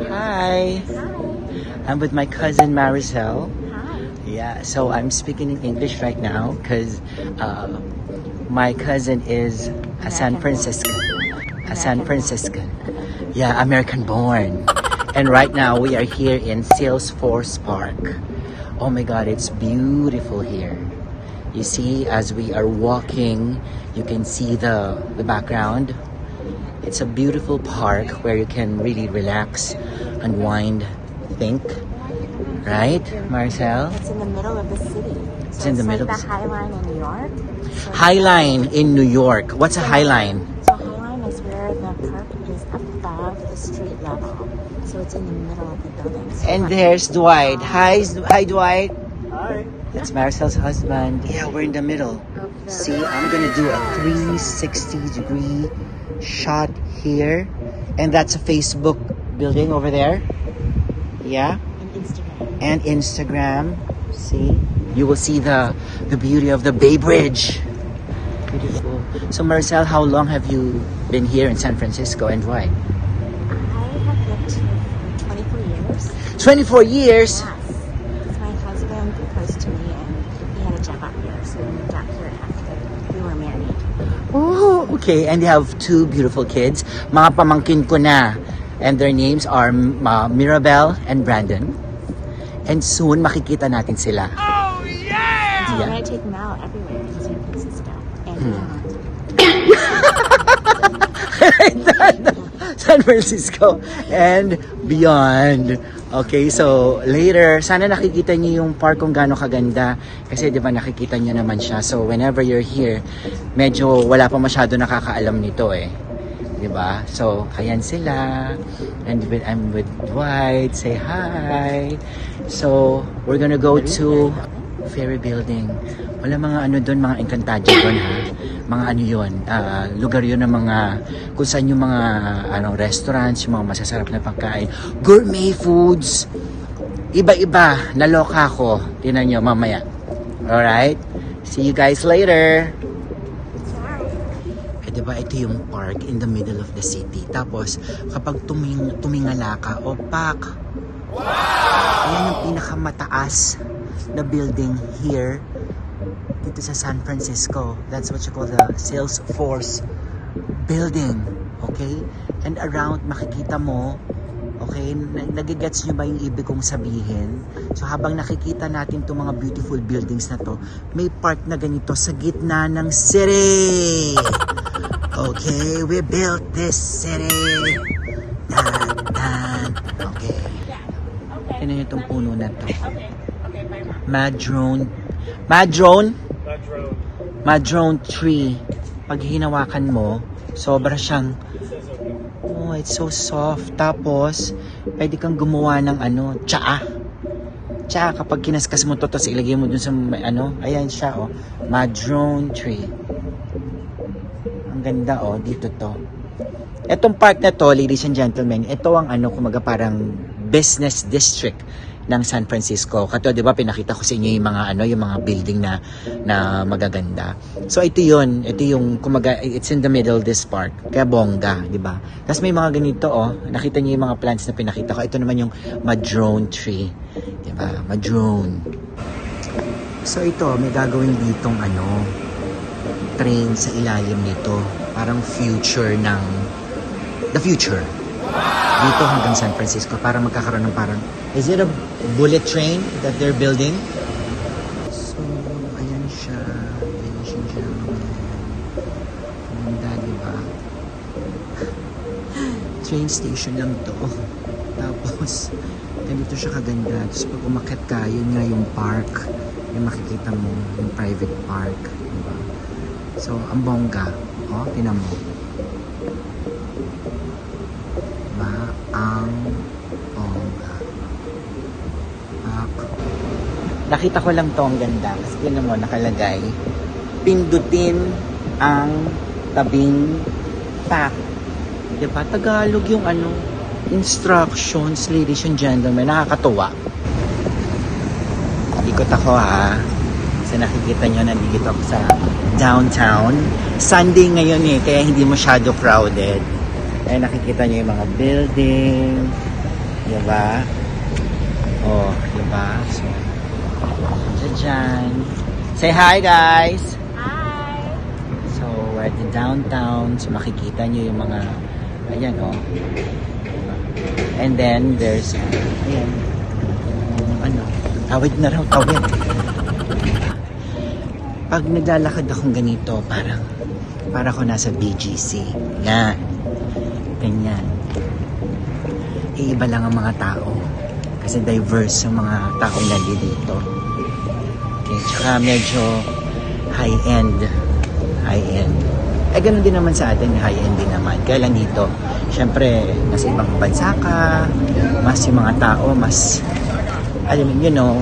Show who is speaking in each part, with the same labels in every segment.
Speaker 1: Hi. I'm with my cousin Maricel.
Speaker 2: Hi.
Speaker 1: Yeah, so I'm speaking in English right now because my cousin is a San Franciscan. A San Franciscan. Yeah, American born. And right now we are here in Salesforce Park. Oh my God, it's beautiful here. You see, as we are walking, you can see the background. It's a beautiful park where you can really relax, unwind, think. Right, Marcel?
Speaker 2: It's in the middle of the city.
Speaker 1: It's in the middle.
Speaker 2: Like the High Line in New York.
Speaker 1: High Line in New York. What's a High Line?
Speaker 2: So High Line is where the park is above the street level. So it's in the middle of the building. So
Speaker 1: And there's Dwight. Hi, Dwight.
Speaker 3: Hi.
Speaker 1: That's Maricel's husband. Yeah, we're in the middle. See, I'm gonna do a 360-degree shot here. And that's a Facebook building over there. Yeah.
Speaker 2: And Instagram.
Speaker 1: And Instagram. See? You will see the beauty of the Bay Bridge. Beautiful. So Maricel, how long have you been here in San Francisco and why?
Speaker 2: I have lived here for 24 years.
Speaker 1: 24 years?
Speaker 2: Yes. Because my husband proposed to me and he had a job out here. So we moved out here after we were married.
Speaker 1: Oh, okay. And you have two beautiful kids. Mga pamangkin ko na. And their names are Mirabel and Brandon. And soon, makikita natin sila.
Speaker 3: Oh, yeah!
Speaker 2: So
Speaker 1: Yeah.
Speaker 2: I'm going to take them out everywhere in San Francisco and beyond.
Speaker 1: San Francisco and beyond. Okay, so later, sana nakikita niyo yung park kung gaano kaganda. Kasi di ba nakikita niyo naman siya. So whenever you're here, medyo wala pa masyado nakakaalam nito eh. Di ba? So, ayan sila. And I'm with Dwight. Say hi. So, we're gonna go to Ferry Building. Wala mga ano doon, mga Encantadia doon ha. Mga ano yun, lugar yun ng mga, kung saan yung mga restaurants, yung mga masasarap na pagkain. Gourmet foods. Iba-iba. Naloka ako. Tingnan nyo mamaya. Alright? See you guys later. Diba, ito yung park in the middle of the city. Tapos, kapag tumingala ka, opak. Wow! Ayan yung pinakamataas na building here dito sa San Francisco. That's what you call the Salesforce building. Okay? And around, makikita mo, okay, nagigets nyo ba yung ibig kong sabihin? So habang nakikita natin itong mga beautiful buildings na to, may park na ganito sa gitna ng city. Okay, we built this city. Dan. Okay. Tignan nyo itong puno na to. Madrone tree. Pag hinawakan mo, sobra siyang, oh, it's so soft. Tapos, pwede kang gumawa ng tsaa. Tsaa, kapag kinaskas mo to, tapos ilagay mo dun sa, ayan siya, oh. Madrone tree. Ang ganda, oh, dito to. Etong park na to, ladies and gentlemen, ito ang kumaga parang business district ng San Francisco. Kato, di ba, pinakita ko sa inyo yung mga yung mga building na magaganda. So ito yung kumaga, it's in the middle of this park. Kaya bongga, di ba? Tapos may mga ganito, oh. Nakita niyo yung mga plants na pinakita ko. Ito naman yung madrone tree. Di ba? Madrone. So ito, may gagawin ditong train sa ilalim nito. Parang future ng the future. Dito hanggang San Francisco para magkakaroon ng parang, is it a bullet train that they're building? So, ayan siya. Ladies and gentlemen. Ganda, diba? Train station lang to. Tapos, ganito siya kaganda. Tapos pag umakyat ka, yun nga yung park. Yung makikita mo, yung private park. Diba? So, ang bongga. Oh, tinan mo. Ang bongga. Nakita ko lang to, ang ganda. Kasi tinan mo, nakalagay. Pindutin ang tabing pack. Diba? Tagalog yung instructions, ladies and gentlemen. Nakakatuwa. Ikot ako ha. Kasi nakikita nyo, nandito ako sa downtown. Sunday ngayon kaya hindi masyado crowded. Ay, nakikita niyo yung mga building. Diba? Oh, diba? So, dyan. Say hi, guys!
Speaker 2: Hi!
Speaker 1: So, we're at the downtown. So, makikita niyo yung mga, ayan, oh. And then, there's, ayan, ano, tawid na raw, tawid. Pag naglalakad akong ganito, para ako nasa BGC. Yan. Ganyan. Iiba lang ang mga tao. Kasi diverse yung mga taong nandito. Okay, tsaka medyo high-end. High-end. Eh, ganun din naman sa atin, high-end din naman. Kaya lang dito, syempre, nasa ibang bansa ka, mas yung mga tao, mas, alam mo, you know,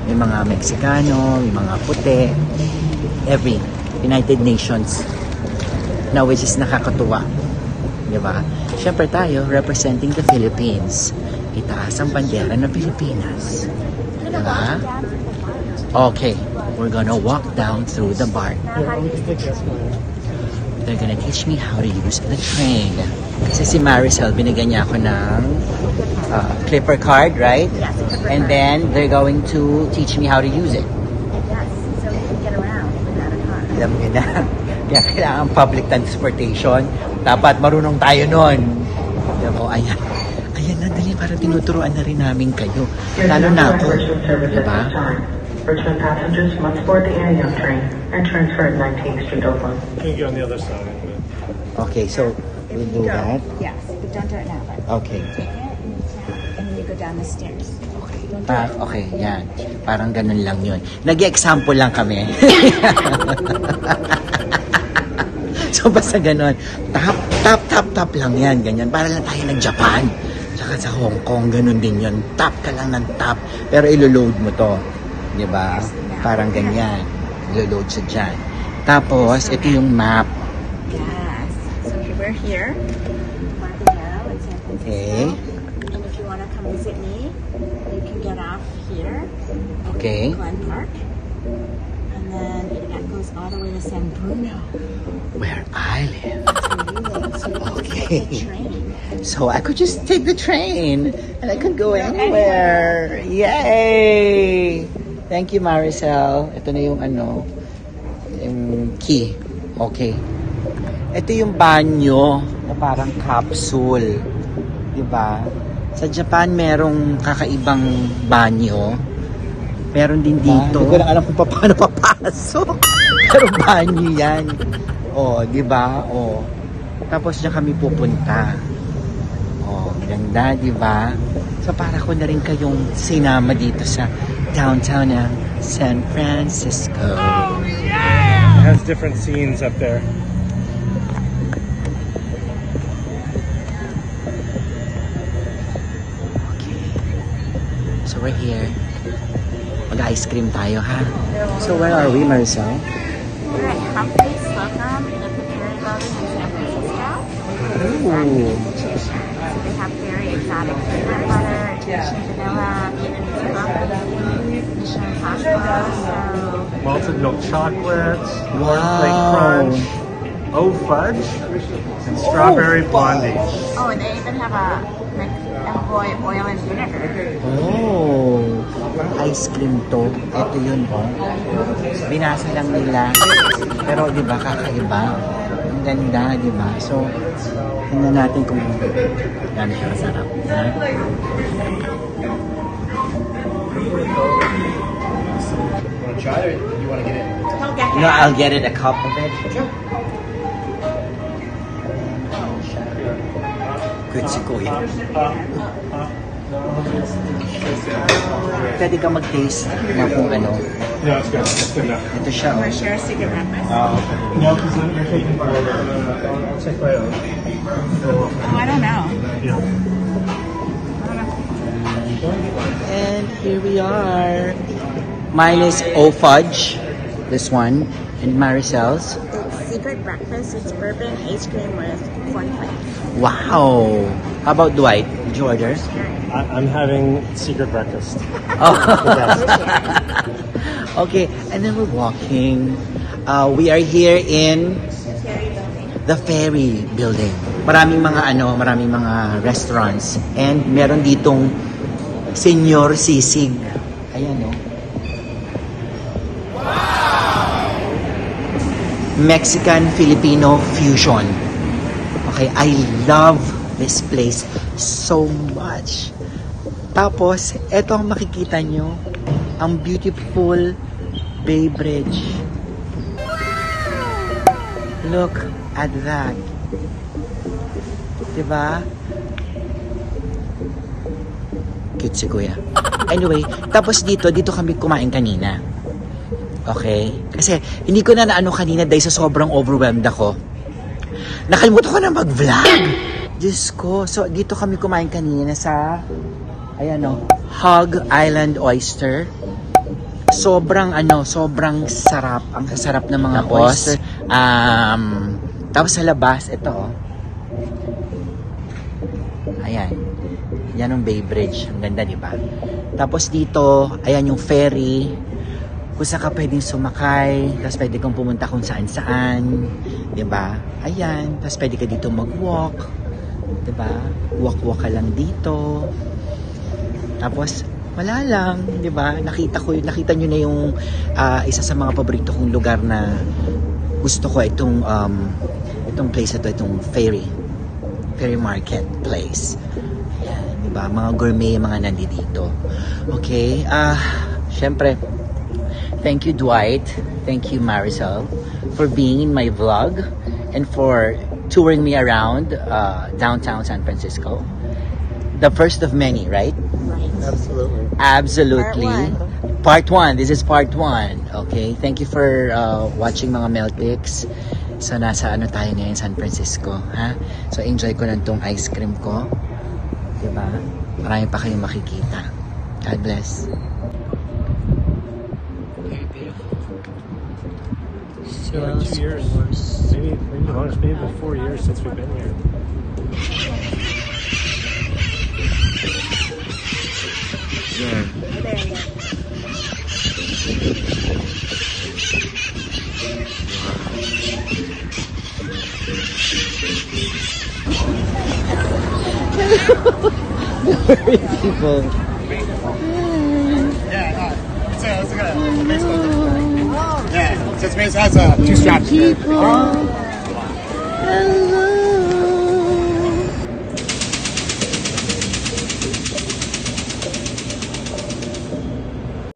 Speaker 1: may mga Meksikano, may mga puti, every United Nations na which is nakakatuwa. Diba? Syempre tayo, representing the Philippines. Itaas ang bandera ng Pilipinas. Diba? Okay, we're gonna walk down through the bar. They're gonna teach me how to use the train. Kasi si Maricel, binigyan niya ako ng Clipper card, right?
Speaker 2: Yes, Clipper
Speaker 1: And
Speaker 2: card.
Speaker 1: then they're going to teach me how to use it.
Speaker 2: Yes, so we can get around without a car.
Speaker 1: Alam niyo na, kaya kailangan public transportation. Dapat marunong tayo nun. Diba? Ayan. Ayan na, dali. Parang tinuturuan na rin namin kayo. Lalo na ako. Diba?
Speaker 4: Return passengers must board the Antioch train and transfer at 19th Street, Oakland.
Speaker 3: You can get on the other side.
Speaker 1: Okay, so we'll do that.
Speaker 2: Yes, but don't do it now. But
Speaker 1: Okay.
Speaker 2: take it and then you go down the stairs.
Speaker 1: Okay. Okay, yan. Parang ganun lang yun. Nag-example lang kami. So, basta ganun. Tap lang yan. Ganyan. Para lang tayo nag-Japan. Tsaka sa Hong Kong, ganun din yun. Tap ka lang ng tap. Pero ilo-load mo to. Diba? Parang ganyan. Ilo-load siya dyan. Tapos, ito yung map.
Speaker 2: Yes. So we're here. Embarcadero in San Francisco.
Speaker 1: Okay.
Speaker 2: And if you want to come visit me, you can get off here.
Speaker 1: Okay.
Speaker 2: Glen Park. And then it goes all the way to San Bruno.
Speaker 1: Where I live.
Speaker 2: So you can
Speaker 1: Okay.
Speaker 2: take the train.
Speaker 1: So I could just take the train and I could go anywhere. Yay! Thank you, Maricel. Ito na yung ano, yung key. Okay. Ito yung banyo na parang capsule. Diba? Sa Japan, merong kakaibang banyo. Meron din dito. Hindi ko lang alam kung paano papasok. Pero banyo yan. Oh, diba? Oh. Tapos diyan kami pupunta. Oh, ganda, di ba? So, para ko na rin kayong sinama dito sa downtown ng San Francisco.
Speaker 3: It has different scenes up there.
Speaker 1: Okay. So, we're here. Mag-ice cream tayo, ha? So, where are we, Maricel?
Speaker 2: We're at Humphrey Slocum in the Perry Building in San Francisco.
Speaker 1: Ooh.
Speaker 2: So they have very exotic peanut butter, Mission vanilla, Vietnamese coffee, Mission chocolate. So
Speaker 3: Malted milk chocolates,
Speaker 1: Wow.
Speaker 3: cornflake crunch, fudge, and strawberry blondie.
Speaker 2: oh, and they even have a McEvoy oil and vinegar.
Speaker 1: Oh, ice cream to. Ito yun, oh. Binasa lang nila. Pero, di ba, kakaiba. Ang ganda, di ba? So, tingnan natin kung gano'n siya kasarap. Ha?
Speaker 5: Want to try it or you want to get it?
Speaker 1: No, I'll get it, a cup of it. Good si Kuya. Pwede ka mag-taste na kung ano.
Speaker 3: No, it's good. It's good enough.
Speaker 1: Ito siya.
Speaker 2: We're share a secret breakfast.
Speaker 3: No, because you're taking part of it. I'll take my own.
Speaker 2: Oh, I don't know.
Speaker 3: Yeah.
Speaker 1: And here we are. Mine is O-Fudge. This one. And Maricel's.
Speaker 2: It's secret breakfast. It's bourbon ice cream with cornflakes.
Speaker 1: Wow! How about Dwight? Did you order?
Speaker 3: I'm having secret breakfast.
Speaker 1: Oh. Okay, and then we're walking. We are here in
Speaker 2: Perry Building.
Speaker 1: the Ferry Building. maraming mga restaurants. And meron ditong Senyor Sisig. Ayan, no? Mexican-Filipino fusion. Okay, I love this place so much. Tapos, eto ang makikita nyo, ang beautiful Bay Bridge. Look at that. Diba? Cute si Kuya. Anyway, tapos dito kami kumain kanina. Okay? Kasi hindi ko na naano kanina dahil sa sobrang overwhelmed ako. Nakalimutan ko na mag-vlog. Diyos ko. So, dito kami kumain kanina sa, ayan o, Hog Island Oyster. Sobrang sarap. Ang sasarap ng mga oyster. Tapos sa labas, ito o. Ayan. Yan ang Bay Bridge. Ang ganda, di ba? Tapos dito, ayan yung ferry. Kung saan ka pwedeng sumakay, tapos pwede kang pumunta kung saan-saan, di ba? Ayan, tapos pwede ka dito mag-walk, di ba? Walk-walk ka lang dito. Tapos, wala lang, di ba? Nakita nyo na yung isa sa mga paborito kong lugar na gusto ko itong place na to, itong ferry market place. Ayan, di ba? Mga gourmet, mga nandito. Okay, syempre, thank you, Dwight. Thank you, Marisol, for being in my vlog and for touring me around downtown San Francisco. The first of many, right?
Speaker 2: Right.
Speaker 1: Absolutely. Part one. This is part one. Okay. Thank you for watching mga melt pics. So, nasa tayo ngayon, San Francisco. Ha? So, enjoy ko lang tong ice cream ko. Diba? Marami pa kayong makikita. God bless.
Speaker 3: Like 2 years, maybe honest, maybe been 4 years since we've been here.
Speaker 1: People.
Speaker 5: Yeah, it's like a baseball jersey. Yeah, so it has 2 straps.
Speaker 1: People. Hello.